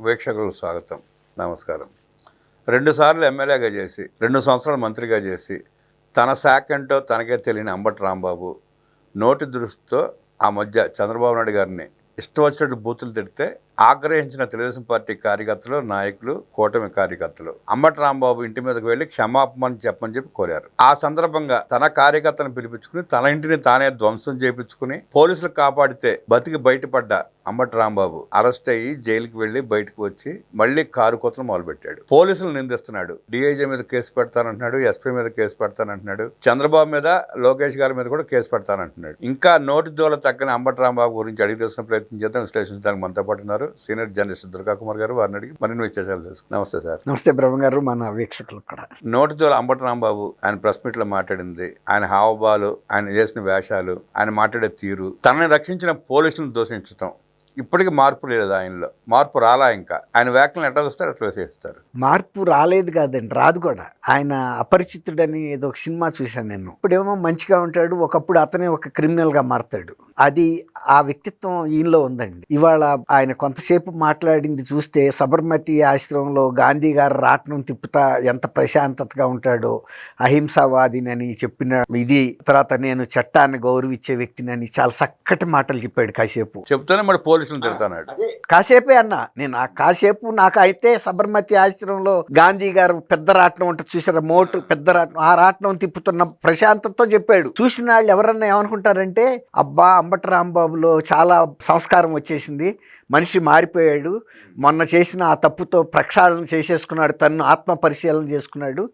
వీక్షకులకు స్వాగతం. నమస్కారం. 2 సార్లు ఎమ్మెల్యేగా చేసి 2 సంవత్సరాలు మంత్రిగా చేసి తన శాఖ ఏంటో తనకే తెలియని అంబటి రాంబాబు నోటి దృష్టితో ఆ మధ్య చంద్రబాబు నాయుడు గారిని ఇష్టం వచ్చినట్టు బూతులు తిడితే ఆగ్రహించిన తెలుగుదేశం పార్టీ కార్యకర్తలు, నాయకులు, కూటమి కార్యకర్తలు అంబటి రాంబాబు ఇంటి మీదకి వెళ్ళి క్షమాపణ చెప్పని చెప్పి కోరారు. ఆ సందర్భంగా తన కార్యకర్తలను పిలిపించుకుని తన ఇంటిని తానే ధ్వంసం చేయించుకుని పోలీసులు కాపాడితే బతికి బయటపడ్డ అంబటి రాంబాబు అరెస్ట్ అయ్యి జైలుకి వెళ్లి బయటకు వచ్చి మళ్లీ కారు కోతలు మొదలుపెట్టాడు. పోలీసులు నిందిస్తున్నాడు. డిఐజీ మీద కేసు పెడతానంటున్నాడు, ఎస్పీ మీద కేసు పెడతానంటున్నాడు, చంద్రబాబు మీద, లోకేష్ గారి మీద కూడా కేసు పెడతానంటున్నాడు. ఇంకా నోటి దోల తగ్గని అంబటి రాంబాబు గురించి అడిగి తెలుసిన ప్రయత్నం చేద్దాం. విశ్లేషించడానికి మనతో పాటు ఉన్నారు సీనియర్ జర్నలిస్ట్ దుర్గా కుమార్ గారు. వారిని అడిగి మరిన్ని విశేషాలు తెలుసుకున్నాం. నమస్తే సార్. నమస్తే బ్రహ్మ గారు, మన వీక్షకులు కూడా. నోటి దోల అంబటి రాంబాబు ఆయన ప్రెస్ మీట్ లో మాట్లాడింది, ఆయన హావభావాలు, ఆయన చేసిన వేషాలు, ఆయన మాట్లాడే తీరు, తనని రక్షించిన పోలీసులను దూషించడం, ఇప్పటికీ మార్పు లేదు. ఆయనలో మార్పు రాలా. ఇంకా ఆయన వ్యాఖ్యలను ఎట్లా చూస్తారు అట్లా చేస్తారు. మార్పు రాలేదు కాదండి, రాదు కూడా. ఆయన అపరిచితుడని ఏదో ఒక సినిమా చూశాను నేను. ఇప్పుడేమో మంచిగా ఉంటాడు, ఒకప్పుడు అతనే ఒక క్రిమినల్ గా మారతాడు. అది ఆ వ్యక్తిత్వం ఈయనలో ఉందండి. ఇవాళ ఆయన కొంతసేపు మాట్లాడింది చూస్తే సబర్మతి ఆశ్రమంలో గాంధీ గారు రాట్నం తిప్పుతా ఎంత ప్రశాంతతగా ఉంటాడో, అహింసావాదినని చెప్పిన ఇది, తర్వాత నేను చట్టాన్ని గౌరవించే వ్యక్తినని చాలా చక్కటి మాటలు చెప్పాడు. కాసేపు చెప్తానే మరి పోలీసులు తిడతాడు. కాసేపే అన్నా నేను. ఆ కాసేపు నాకు అయితే సబర్మతి ఆశ్రమంలో గాంధీ గారు పెద్ద రాట్నం ఉంటుంది చూసారా, మోటు పెద్ద రాట్నం, ఆ రాట్నం తిప్పుతున్న ప్రశాంతతతో చెప్పాడు. చూసిన వాళ్ళు ఎవరన్నా ఏమనుకుంటారంటే, అబ్బా అంబటి రాంబాబులో చాలా సంస్కారం వచ్చేసింది, మనిషి మారిపోయాడు, మొన్న చేసిన ఆ తప్పుతో ప్రక్షాళన చేసేసుకున్నాడు, తను ఆత్మ పరిశీలన చేసుకున్నాడు,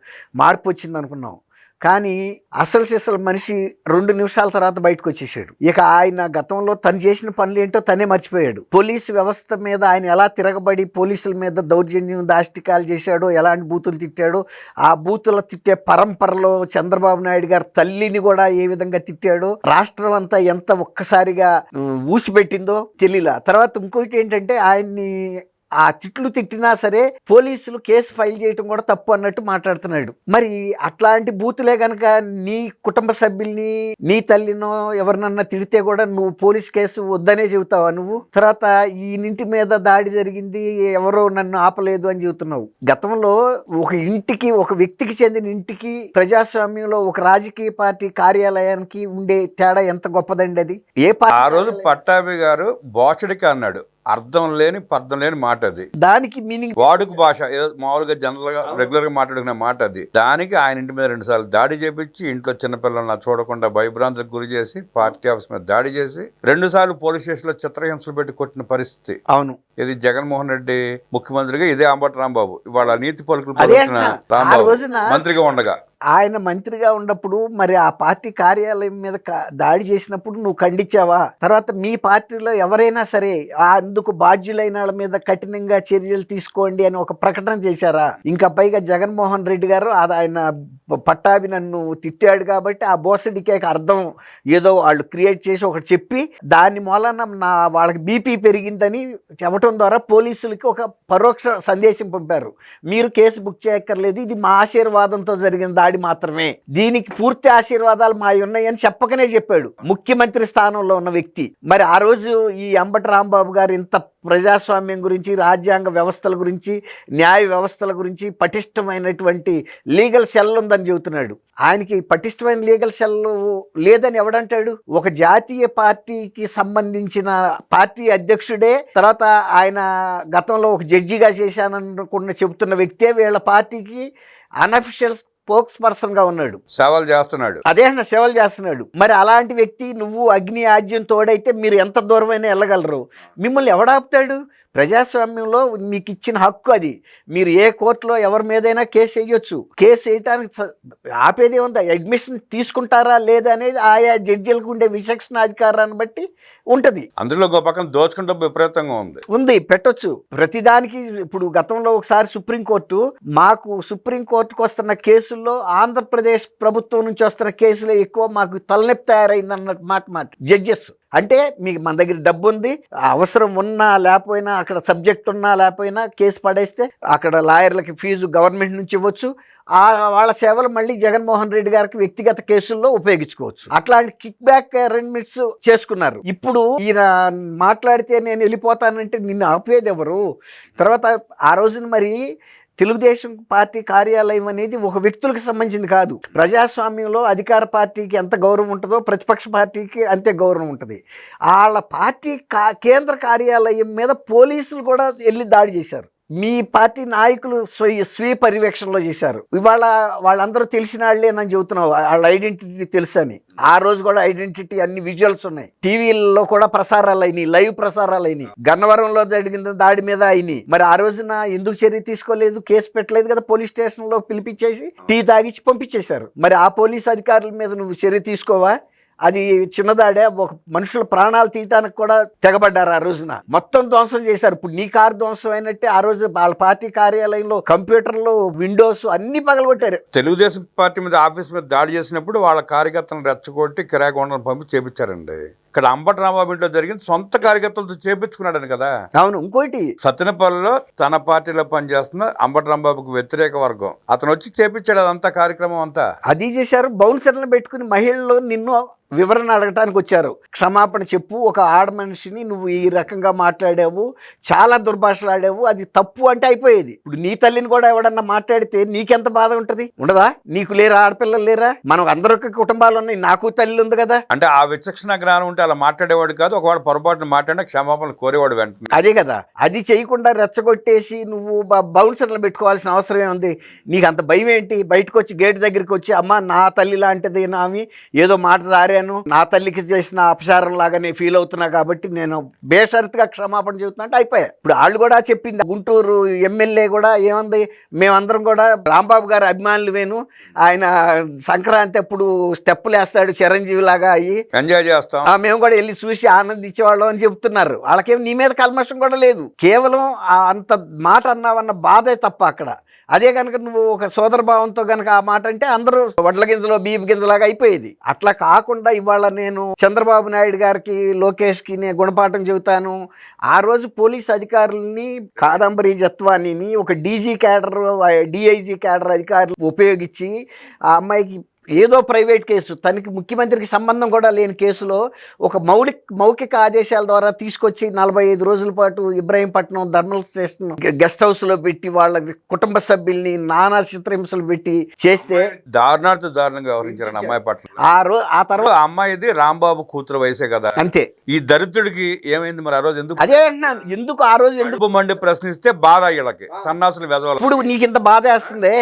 మార్పు వచ్చింది అనుకున్నాం. కానీ అసలు మనిషి 2 నిమిషాల తర్వాత బయటకు వచ్చేసాడు. ఇక ఆయన గతంలో తను చేసిన పనులు ఏంటో తనే మర్చిపోయాడు. పోలీసు వ్యవస్థ మీద ఆయన ఎలా తిరగబడి పోలీసుల మీద దౌర్జన్యం, దాష్టికాలు చేశాడో, ఎలాంటి బూతులు తిట్టాడో, ఆ బూతులు తిట్టే పరంపరలో చంద్రబాబు నాయుడు గారు తల్లిని కూడా ఏ విధంగా తిట్టాడో, రాష్ట్రం అంతా ఎంత ఒక్కసారిగా ఊసిపెట్టిందో తెలియలా. తర్వాత ఇంకోటి ఏంటంటే, ఆయన్ని ఆ తిట్లు తిట్టినా సరే పోలీసులు కేసు ఫైల్ చేయటం కూడా తప్పు అన్నట్టు మాట్లాడుతున్నాడు. మరి అట్లాంటి బూతులే గనక నీ కుటుంబ సభ్యుల్ని, నీ తల్లినో ఎవరినన్నా తిడితే కూడా నువ్వు పోలీస్ కేసు వద్దనే చెబుతావా నువ్వు? తర్వాత ఈ ఇంటి మీద దాడి జరిగింది, ఎవరో నన్ను ఆపలేదు అని చెబుతున్నావు. గతంలో ఒక ఇంటికి, ఒక వ్యక్తికి చెందిన ఇంటికి, ప్రజాస్వామ్యంలో ఒక రాజకీయ పార్టీ కార్యాలయానికి ఉండే తేడా ఎంత గొప్పదండి అది. ఏ ఆ రోజు పట్టాభి గారు బోచడికి అన్నాడు, అర్థం లేని పర్థం లేని మాట అది. దానికి మీనింగ్ వాడుక భాష, మామూలుగా జనరల్ గా రెగ్యులర్ గా మాట్లాడుకునే మాట అది. దానికి ఆయన ఇంటి మీద 2 సార్లు దాడి చేపించి, ఇంట్లో చిన్నపిల్లలను చూడకుండా భయభ్రాంతులకు గురి చేసి, పార్టీ ఆఫీస్ మీద దాడి చేసి, 2 సార్లు పోలీస్ స్టేషన్ లో చిత్రహింసలు పెట్టి కొట్టిన పరిస్థితి. అవును. ఇది జగన్మోహన్ రెడ్డి ముఖ్యమంత్రిగా, ఇదే అంబటి రాంబాబు ఇవాళ నీతి పలుకులు పలుకుతున్న రాంబాబు మంత్రిగా ఉండగా. ఆయన మంత్రిగా ఉన్నప్పుడు మరి ఆ పార్టీ కార్యాలయం మీద దాడి చేసినప్పుడు నువ్వు ఖండించావా? తర్వాత మీ పార్టీలో ఎవరైనా సరే అందుకు బాధ్యులైన వాళ్ళ మీద కఠినంగా చర్యలు తీసుకోండి అని ఒక ప్రకటన చేశారా? ఇంకా పైగా జగన్మోహన్ రెడ్డి గారు ఆయన పట్టాభి నన్ను తిట్టాడు కాబట్టి ఆ బోసడికే అర్థం ఏదో వాళ్ళు క్రియేట్ చేసి ఒకటి చెప్పి, దాని మూలన వాళ్ళకి బీపీ పెరిగిందని చెప్పడం ద్వారా పోలీసులకి ఒక పరోక్ష సందేశం పంపారు. మీరు కేసు బుక్ చేయక్కర్లేదు, ఇది మా ఆశీర్వాదంతో జరిగిన దాడి మాత్రమే, దీనికి పూర్తి ఆశీర్వాదాలు మా ఉన్నాయని చెప్పకనే చెప్పాడు ముఖ్యమంత్రి స్థానంలో ఉన్న వ్యక్తి. మరి ఆ రోజు ఈ అంబటి రాంబాబు గారు ఇంత ప్రజాస్వామ్యం గురించి, రాజ్యాంగ వ్యవస్థల గురించి, న్యాయ వ్యవస్థల గురించి పటిష్టమైనటువంటి లీగల్ సెల్ ఉందని చెబుతున్నాడు. ఆయనకి పటిష్టమైన లీగల్ సెల్ లేదని ఎవడంటాడు? ఒక జాతీయ పార్టీకి సంబంధించిన పార్టీ అధ్యక్షుడే, తర్వాత ఆయన గతంలో ఒక జడ్జిగా చేశాననుకున్న చెబుతున్న వ్యక్తే వీళ్ళ పార్టీకి అన్అఫిషియల్ స్పోక్స్ పర్సన్ గా ఉన్నాడు, సేవలు చేస్తున్నాడు. అదే సేవలు చేస్తున్నాడు. మరి అలాంటి వ్యక్తి నువ్వు అగ్ని ఆజ్యం తోడైతే మీరు ఎంత దూరమైనా వెళ్ళగలరు? మిమ్మల్ని ఎవడాపుతాడు? ప్రజాస్వామ్యంలో మీకు ఇచ్చిన హక్కు అది. మీరు ఏ కోర్టులో ఎవరి మీదైనా కేసు వేయొచ్చు. కేసు వేయటానికి ఆపేది ఉందా? అడ్మిషన్ తీసుకుంటారా లేదా అనేది ఆయా జడ్జిలకు ఉండే విచక్షణాధికారాన్ని బట్టి ఉంటుంది. అందులో పక్కన దోచుకుంటే విపరీతంగా ఉంది, పెట్టొచ్చు ప్రతిదానికి. ఇప్పుడు గతంలో ఒకసారి సుప్రీంకోర్టుకు వస్తున్న కేసుల్లో ఆంధ్రప్రదేశ్ ప్రభుత్వం నుంచి వస్తున్న కేసులే ఎక్కువ మాకు తలనొప్పి తయారైంది అన్నట్టు మాట జడ్జెస్. అంటే మీకు మన దగ్గర డబ్బు ఉంది, అవసరం ఉన్నా లేకపోయినా, అక్కడ సబ్జెక్ట్ ఉన్నా లేకపోయినా కేసు పడేస్తే అక్కడ లాయర్లకి ఫీజు గవర్నమెంట్ నుంచి ఇవ్వచ్చు. వాళ్ళ సేవలు మళ్ళీ జగన్మోహన్ రెడ్డి గారికి వ్యక్తిగత కేసుల్లో ఉపయోగించుకోవచ్చు. అట్లాంటి కిక్ బ్యాక్ అరేంజ్మెంట్స్ చేసుకున్నారు. ఇప్పుడు ఈయన మాట్లాడితే నేను వెళ్ళిపోతానంటే నిన్ను ఆపేది ఎవరు? తర్వాత ఆ రోజున మరి తెలుగుదేశం పార్టీ కార్యాలయం అనేది ఒక వ్యక్తులకు సంబంధించింది కాదు. ప్రజాస్వామ్యంలో అధికార పార్టీకి ఎంత గౌరవం ఉంటుందో ప్రతిపక్ష పార్టీకి అంతే గౌరవం ఉంటుంది. వాళ్ళ పార్టీ కేంద్ర కార్యాలయం మీద పోలీసులు కూడా వెళ్ళి దాడి చేశారు. మీ పార్టీ నాయకులు స్వీయ పర్యవేక్షణలో చేశారు. ఇవాళ వాళ్ళందరూ తెలిసిన వాళ్ళేనని చెబుతున్నావు, వాళ్ళ ఐడెంటిటీ తెలుసని. ఆ రోజు కూడా ఐడెంటిటీ అన్ని విజువల్స్ ఉన్నాయి. టీవీల్లో కూడా ప్రసారాలు అయినాయి, లైవ్ ప్రసారాలు అయినాయి. గన్నవరంలో జరిగిన దాడి మీద అయినాయి. మరి ఆ రోజున ఎందుకు చర్య తీసుకోలేదు? కేసు పెట్టలేదు కదా, పోలీస్ స్టేషన్ లో పిలిపించేసి టీ తాగిచ్చి పంపించేశారు. మరి ఆ పోలీస్ అధికారుల మీద నువ్వు చర్య తీసుకోవా? అది చిన్నదాడే, ఒక మనుషుల ప్రాణాలు తీయటానికి కూడా తెగబడ్డారు. ఆ రోజున మొత్తం ధ్వంసం చేశారు. ఇప్పుడు నీ కారు ధ్వంసం అయినట్టే ఆ రోజు వాళ్ళ పార్టీ కార్యాలయంలో కంప్యూటర్లు, విండోస్ అన్ని పగలగొట్టారు. తెలుగుదేశం పార్టీ మీద ఆఫీస్ మీద దాడి చేసినప్పుడు వాళ్ళ కార్యకర్తలను రెచ్చగొట్టి కిరాయి పంపి చేపించారండి. ఇక్కడ అంబటి రాంబాబు ఇంట్లో జరిగింది సొంత కార్యకర్తలతో చేపించుకున్నాడని కదా. అవును. ఇంకోటి సత్తెనపల్లిలో తన పార్టీలో పనిచేస్తున్న అంబటి రాంబాబుకు వ్యతిరేక వర్గం అతను వచ్చి చేపించాడు అదంతా కార్యక్రమం అంతా. అది చేశారు. బౌన్సర్లు పెట్టుకుని మహిళలు నిన్ను వివరణ అడగటానికి వచ్చారు. క్షమాపణ చెప్పు, ఒక ఆడ మనిషిని నువ్వు ఈ రకంగా మాట్లాడావు, చాలా దుర్భాషలాడావు, అది తప్పు అంటే అయిపోయేది. ఇప్పుడు నీ తల్లిని కూడా ఎవడన్నా మాట్లాడితే నీకెంత బాధ ఉంటుంది? ఉండదా? నీకు లేరా ఆడపిల్లలు లేరా? మనం అందరికి కుటుంబాలు ఉన్నాయి, నాకు తల్లి ఉంది కదా. అంటే ఆ విచక్షణ జ్ఞానం ఉంటే అలా మాట్లాడేవాడు కాదు. ఒకవాడు పొరపాటున మాట్లాడినా క్షమాపణలు కోరేవాడు వెంటనే. అదే కదా. అది చేయకుండా రెచ్చగొట్టేసి నువ్వు బౌన్సర్లు పెట్టుకోవాల్సిన అవసరం ఏముంది? నీకు అంత భయం ఏంటి? బయటకు వచ్చి గేట్ దగ్గరికి వచ్చి అమ్మ నా తల్లి లాంటిది నామి, ఏదో మాట సారే, నా తల్లికి చేసిన అపచారం లాగానే ఫీల్ అవుతున్నా కాబట్టి నేను బేషరతుగా క్షమాపణ చెబుతున్నా అంటే అయిపోయా. ఇప్పుడు వాళ్ళు కూడా చెప్పింది, గుంటూరు ఎమ్మెల్యే కూడా ఏమంది, మేమందరం కూడా రాంబాబు గారి అభిమానులు వేను, ఆయన సంక్రాంతి అప్పుడు స్టెప్పులు వేస్తాడు చిరంజీవి లాగా అయ్యి ఎంజాయ్ చేస్తాం, మేము కూడా వెళ్ళి చూసి ఆనందించేవాళ్ళం అని చెప్తున్నారు. వాళ్ళకేం నీ మీద కల్మషం కూడా లేదు. కేవలం అంత మాట అన్నావన్న బాధే తప్ప అక్కడ. అదే కనుక నువ్వు ఒక సోదర భావంతో కనుక ఆ మాట అంటే అందరూ వడ్ల గింజలో బీపు గింజలాగా అయిపోయేది. అట్లా కాకుండా ఇవాళ నేను చంద్రబాబు నాయుడు గారికి, లోకేష్కి నేను గుణపాఠం చెబుతాను. ఆ రోజు పోలీస్ అధికారులని, కాదంబరి జత్వానీని, ఒక డీజీ క్యాడర్, డిఐజీ క్యాడర్ అధికారులు ఉపయోగించి ఆ అమ్మాయికి ఏదో ప్రైవేట్ కేసు, తనకి ముఖ్యమంత్రికి సంబంధం కూడా లేని కేసులో ఒక మౌఖిక ఆదేశాల ద్వారా తీసుకొచ్చి 45 రోజుల పాటు ఇబ్రాహీంపట్నం ధర్మల్ స్టేషన్ గెస్ట్ హౌస్లో పెట్టి వాళ్ళ కుటుంబ సభ్యుల్ని నానా చిత్రహింసలు పెట్టి చేస్తే దారుణార్థ దారుణంగా వ్యవహరించారు అమ్మాయి పట్ల. ఆ తర్వాత అమ్మాయిది రాంబాబు కూతురు వయసే కదా. అంతే. ఈ దరిద్రుడికి ఏమైంది మరి ఆ రోజు? ఎందుకు అదే అంటున్నాను, ఎందుకు ఆ రోజు ఎందుకు మండి ప్రశ్నిస్తే బాధ వీళ్ళకి సన్నాసులు వెదవాలి. ఇప్పుడు నీకు ఇంత బాధ వేస్తుంది.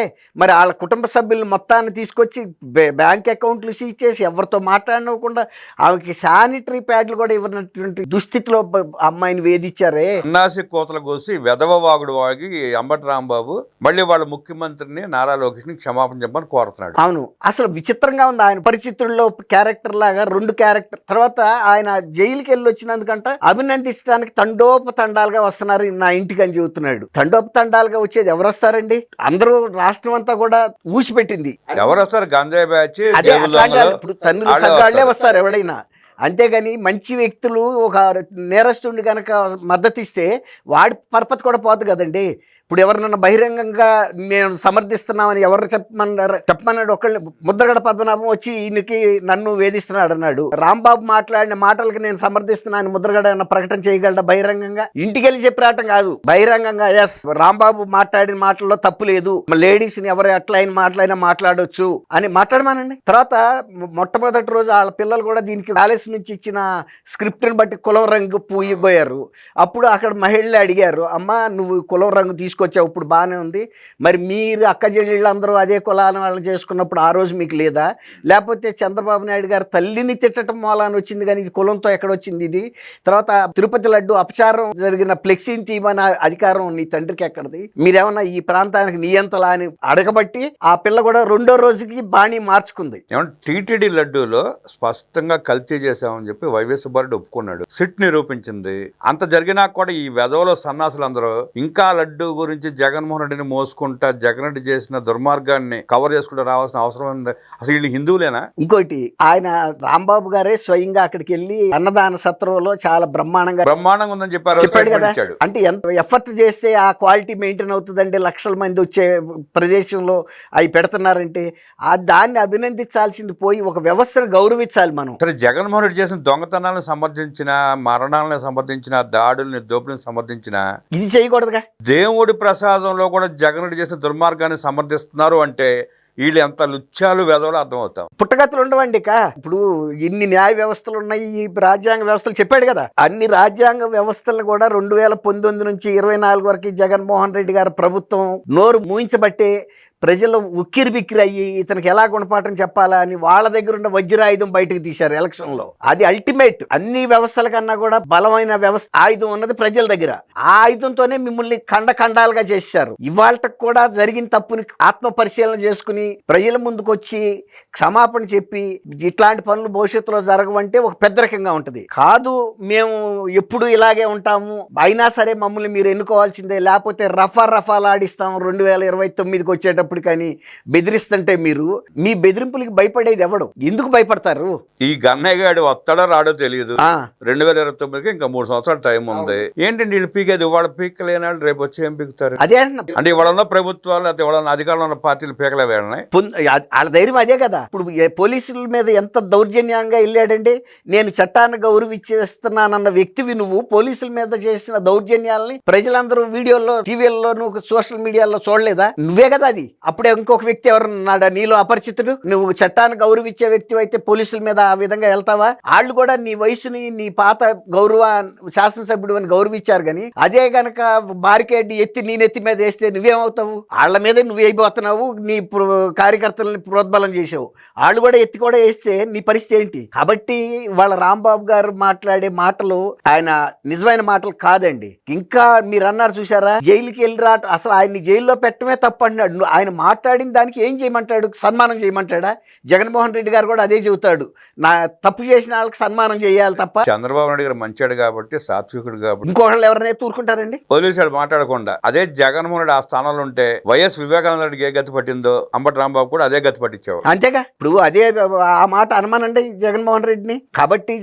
మరి వాళ్ళ కుటుంబ సభ్యులు మొత్తాన్ని తీసుకొచ్చి బ్యాంక్ అకౌంట్లు సీజ్ చేసి ఎవరితో మాట్లాడకుండా ఆమెకి శానిటరీ ప్యాడ్లు కూడా ఇవ్వనటువంటి దుస్థితిలో అమ్మాయిని వేధించారే. సన్నాసి కోతల కోసి వెధవ వాగుడు వాగి అంబటి రాంబాబు మళ్ళీ వాళ్ళ ముఖ్యమంత్రిని నారా లోకేష్ని క్షమాపణ చెప్పని కోరుతున్నాడు. అవును. అసలు విచిత్రంగా ఉంది. ఆయన పరిచితుల్లో క్యారెక్టర్ లాగా 2 క్యారెక్టర్. తర్వాత ఆయన జైలుకి వెళ్ళి వచ్చినందుకంట అభినందించడానికి తండోపతండాలుగా వస్తున్నారు నా ఇంటికి అని చెబుతున్నాడు. తండోపతండాలుగా వచ్చేది ఎవరు వస్తారండి? అందరూ రాష్ట్రం అంతా కూడా ఊసిపెట్టింది. ఎవరు వస్తారు? గంజాయి బ్యాచ్, అదే ఇప్పుడు తల్లులే వస్తారు ఎవడైనా. అంతేగాని మంచి వ్యక్తులు ఒక నేరస్తుడిని కనుక మద్దతు ఇస్తే వాడి పరపతి కూడా పోదు కదండి. ఇప్పుడు ఎవరినన్నా బహిరంగంగా నేను సమర్థిస్తున్నామని ఎవరు చెప్పమన్నాడు? ఒకళ్ళు ముద్రగడ పద్మనాభం వచ్చి ఈయనకి నన్ను వేధిస్తున్నాడు అన్నాడు. రాంబాబు మాట్లాడిన మాటలకి నేను సమర్థిస్తున్నాను ముద్రగడ ప్రకటన చేయగలడా బహిరంగంగా? ఇంటికి వెళ్ళి చెప్పి రావటం కాదు, బహిరంగంగా ఎస్ రాంబాబు మాట్లాడిన మాటల్లో తప్పు లేదు, లేడీస్ని ఎవరు ఎట్లా అయిన మాటలైనా మాట్లాడొచ్చు అని మాట్లాడమానండి. తర్వాత మొట్టమొదటి రోజు వాళ్ళ పిల్లలు కూడా దీనికి ప్యాలెస్ నుంచి ఇచ్చిన స్క్రిప్ట్ని బట్టి కులం రంగు పూయిపోయారు. అప్పుడు అక్కడ మహిళలు అడిగారు, అమ్మ నువ్వు కులం రంగు తీసుకొచ్చావు, ఇప్పుడు బాగానే ఉంది, మరి మీరు అక్క చెల్లెళ్ళందరూ అదే కులాలను వాళ్ళని చేసుకున్నప్పుడు ఆ రోజు మీకు లేదా? లేకపోతే చంద్రబాబు నాయుడు గారు తల్లిని తిట్టడం మూలాన్ని వచ్చింది కానీ ఇది కులంతో ఎక్కడొచ్చింది ఇది? తర్వాత తిరుపతి లడ్డు అపచారం జరిగిన ఫ్లెక్సీని తీయమని అధికారం నీ తండ్రికి ఎక్కడిది? మీరేమన్నా ఈ ప్రాంతానికి నియంతలా అని అడగబట్టి ఆ పిల్ల కూడా 2వ రోజుకి బాణీ మార్చుకుంది. టీటీడీ లడ్డూలో స్పష్టంగా కల్తీ చేసి చేశామని చెప్పి వైవి సుబ్బారెడ్డి ఒప్పుకున్నాడు. సిట్ నిరూపించింది. అంత జరిగినా కూడా ఈ వెధవలో సన్నాసులందరూ ఇంకా లడ్డు గురించి జగన్మోహన్ రెడ్డిని మోసుకుంటా జగన్ రెడ్డి చేసిన దుర్మార్గాన్ని కవర్ చేసుకుంటూ రావాల్సిన అవసరం ఉంది. అసలు వీళ్ళు హిందువులేనా? ఇంకోటి, ఆయన రాంబాబు గారే స్వయంగా అక్కడికి వెళ్ళి అన్నదాన సత్రంలో చాలా బ్రహ్మాండంగా ఉందని చెప్పారు కదా. అంటే ఎంత ఎఫర్ట్ చేస్తే ఆ క్వాలిటీ మెయింటైన్ అవుతుందండి. లక్షల మంది వచ్చే ప్రదేశంలో అవి పెడుతున్నారంటే దాన్ని అభినందించాల్సింది పోయి ఒక వ్యవస్థను గౌరవించాలి మనం. సరే, జగన్మోహన్ రెడ్డి చేసిన దొంగతనాలను సమర్థించిన, మరణాలను సమర్థించిన, దాడుల్ని దోపిడీని సమర్థించిన ఇది చేయకూడదుగా. దేవుడి ప్రసాదంలో కూడా జగన్ రెడ్డి చేసిన దుర్మార్గాన్ని సమర్థిస్తున్నారు అంటే వీళ్ళు ఎంత లుచ్చాలు వెదవలో అర్థమవుతాం. పుట్టగతులు ఉండవండి. ఇప్పుడు ఇన్ని న్యాయ వ్యవస్థలు ఉన్నాయి, ఈ రాజ్యాంగ వ్యవస్థలు చెప్పాడు కదా. అన్ని రాజ్యాంగ వ్యవస్థలను కూడా 2019 నుంచి 24 వరకు జగన్మోహన్ రెడ్డి గారి ప్రభుత్వం నోరు మూయించబట్టే ప్రజలు ఉక్కిరి బిక్కిరి అయ్యి ఇతనికి ఎలా గుణపాఠం చెప్పాలా అని వాళ్ళ దగ్గర ఉన్న వజ్రాయుధం బయటకు తీశారు ఎలక్షన్లో. అది అల్టిమేట్. అన్ని వ్యవస్థల కన్నా కూడా బలమైన వ్యవస్థ ఆయుధం ఉన్నది ప్రజల దగ్గర. ఆ ఆయుధంతోనే మిమ్మల్ని ఖండాలుగా చేశారు. ఇవాళకు కూడా జరిగిన తప్పుని ఆత్మ పరిశీలన చేసుకుని ప్రజల ముందుకు వచ్చి క్షమాపణ చెప్పి ఇట్లాంటి పనులు భవిష్యత్తులో జరగవంటే ఒక పెద్దరికంగా ఉంటుంది. కాదు మేము ఎప్పుడు ఇలాగే ఉంటాము, అయినా సరే మమ్మల్ని మీరు ఎన్నుకోవాల్సిందే, లేకపోతే రఫాలు ఆడిస్తాం 2029కి వచ్చేటప్పుడు కానీ బెదిరిస్తుంటే మీరు మీ బెదిరింపులకి భయపడేది ఎవడు? ఎందుకు భయపడతారు? ఈ గన్నయ్య గాడు వస్తాడో రాడో తెలియదు. 2029కి ఇంకా 3 సంవత్సరాల టైం ఉంది. ఏంటంటే వీళ్ళు పీకేది ఇవాళ పీకలేనాడు, రేపు వచ్చి ఏం పీకుతారు? అదే అంటే ఇవాళ ఉన్న ప్రభుత్వాలు అయితే ఇవాళ అధికారంలో ఉన్న పార్టీలు పీకలే వెళ్ళినాయి. వాళ్ళ ధైర్యం అదే కదా. ఇప్పుడు పోలీసుల మీద ఎంత దౌర్జన్యంగా వెళ్ళాడండి. నేను చట్టాన్ని గౌరవించేస్తున్నానన్న వ్యక్తివి నువ్వు పోలీసుల మీద చేసిన దౌర్జన్యాలని ప్రజలందరూ వీడియోల్లో, టీవీల్లో, సోషల్ మీడియాలో చూడలేదా? నువ్వే కదా అది. అప్పుడే ఇంకొక వ్యక్తి ఎవరున్నాడా నీలో అపరిచితుడు? నువ్వు చట్టాన్ని గౌరవించే వ్యక్తి అయితే పోలీసుల మీద ఆ విధంగా వెళ్తావా? వాళ్ళు కూడా నీ వయసుని, నీ పాత గౌరవ శాసనసభ్యుడు అని గౌరవించారు. కానీ అదే గనక బారికేడ్ ఎత్తి నీ నెత్తి మీద వేస్తే నువ్వేమవుతావు? వాళ్ళ మీద నువ్వేయిపోతున్నావు, నీ కార్యకర్తలని ప్రోద్బలం చేసావు. వాళ్ళు కూడా ఎత్తి కూడా వేస్తే నీ పరిస్థితి ఏంటి? కాబట్టి వాళ్ళ రాంబాబు గారు మాట్లాడే మాటలు ఆయన నిజమైన మాటలు కాదండి. ఇంకా మీరు అన్నారు చూసారా, జైలుకి వెళ్ళి అసలు ఆయన్ని జైల్లో పెట్టడమే తప్పు అంటున్నాడు. ఆయన మాట్లాడిన దానికి ఏం చేయమంటాడు? సన్మానం చేయమంటాడా? జగన్మోహన్ రెడ్డి గారు కూడా అదే చెబుతాడు, నా తప్పు చేసిన వాళ్ళకి సన్మానం చేయాలి తప్ప. చంద్రబాబు నాయుడు గారు మంచాడు కాబట్టి, సాత్వికుడు కాబట్టి ఇంకొకళ్ళు ఎవరైనా తూరుకుంటారండి? పోలీసులు మాట్లాడకుండా అదే జగన్మోహన్ రెడ్డి ఆ స్థానంలో ఉంటే వైఎస్ వివేకానంద రెడ్డికి ఏ గతి పట్టిందో అంబటి రాంబాబు కూడా అదే గతి పట్టించావు. అంతేగా. ఇప్పుడు అదే ఆ మాట అనుమానండి జగన్మోహన్ రెడ్డిని. కాబట్టి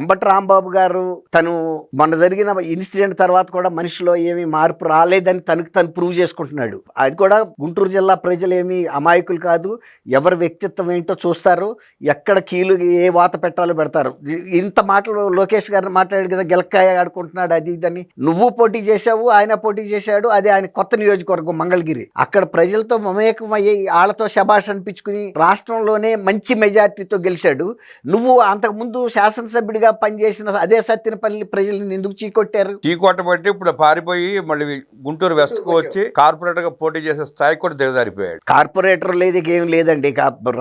అంబటి రాంబాబు గారు తను మొన్న జరిగిన ఇన్సిడెంట్ తర్వాత కూడా మనిషిలో ఏమీ మార్పు రాలేదని తను ప్రూవ్ చేసుకుంటున్నాడు. అది కూడా గుంటూరు జిల్లా ప్రజలు ఏమీ అమాయకులు కాదు. ఎవరి వ్యక్తిత్వం ఏంటో చూస్తారు, ఎక్కడ కీలు ఏ వాత పెట్టాలో పెడతారు. ఇంత మాటలు లోకేష్ గారిని మాట్లాడాడు కదా, గెలక్కాయ ఆడుకుంటున్నాడు అది ఇదని. నువ్వు పోటీ చేశావు, ఆయన పోటీ చేశాడు. అదే ఆయన కొత్త నియోజకవర్గం మంగళగిరి. అక్కడ ప్రజలతో మమేకమయ్యి వాళ్ళతో శబాష్ అనిపించుకుని రాష్ట్రంలోనే మంచి మెజార్టీతో గెలిచాడు. నువ్వు అంతకుముందు శాసనసభ్యుడిగా పనిచేసిన అదే సత్యనపల్లి ప్రజలను ఎందుకు చీకొట్టారు? చీకొట్టబట్టి ఇప్పుడు పారిపోయి మళ్ళీ గుంటూరు వెస్ట్ కు వచ్చి కార్పొరేటర్ గా పోటీ చేసే స్థాయి కూడా దిగజారిపోయాడు. కార్పొరేటర్ లేదు, ఏం లేదండి.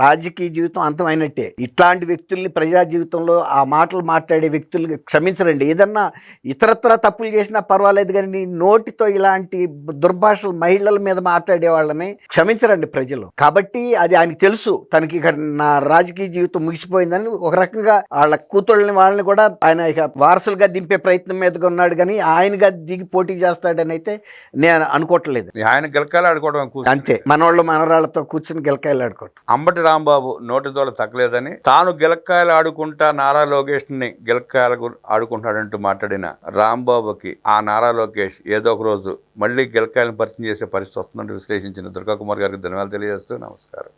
రాజకీయ జీవితం అంతమైనట్టే. ఇట్లాంటి వ్యక్తుల్ని ప్రజా జీవితంలో ఆ మాటలు మాట్లాడే వ్యక్తులు క్షమించరండి. ఏదన్నా ఇతరత్ర తప్పులు చేసినా పర్వాలేదు, కానీ నోటితో ఇలాంటి దుర్భాషలు మహిళల మీద మాట్లాడే వాళ్ళని క్షమించరండి ప్రజలు. కాబట్టి అది ఆయనకి తెలుసు, తనకి ఇక నా రాజకీయ జీవితం ముగిసిపోయిందని. ఒక రకంగా వాళ్ళ కూతుళ్ళని వాళ్ళని కూడా ఆయన ఇక వారసులుగా దింపే ప్రయత్నం మీదగా ఉన్నాడు. కానీ ఆయనగా దిగి పోటీ చేస్తాడని అయితే నేను అనుకోవట్లేదు. ఆయన గెలకాయలు ఆడుకోవడం అంతే, మనోళ్ళు మనవరాళ్లతో కూర్చుని గెలకాయలు ఆడుకోవటం. అంబటి రాంబాబు నోటి దోల తగ్గలేదని తాను గెలక్కాయలు ఆడుకుంటా నారా లోకేష్ ని గెలక్కాయలు ఆడుకుంటాడంటూ మాట్లాడిన రాంబాబుకి ఆ నారా లోకేష్ ఏదో ఒక రోజు మళ్ళీ గెలక్కాయలను పరిచయం చేసే పరిస్థితి వస్తుందంటూ విశ్లేషించిన దుర్గా కుమార్ గారికి ధన్యవాదాలు తెలియజేస్తూ నమస్కారం.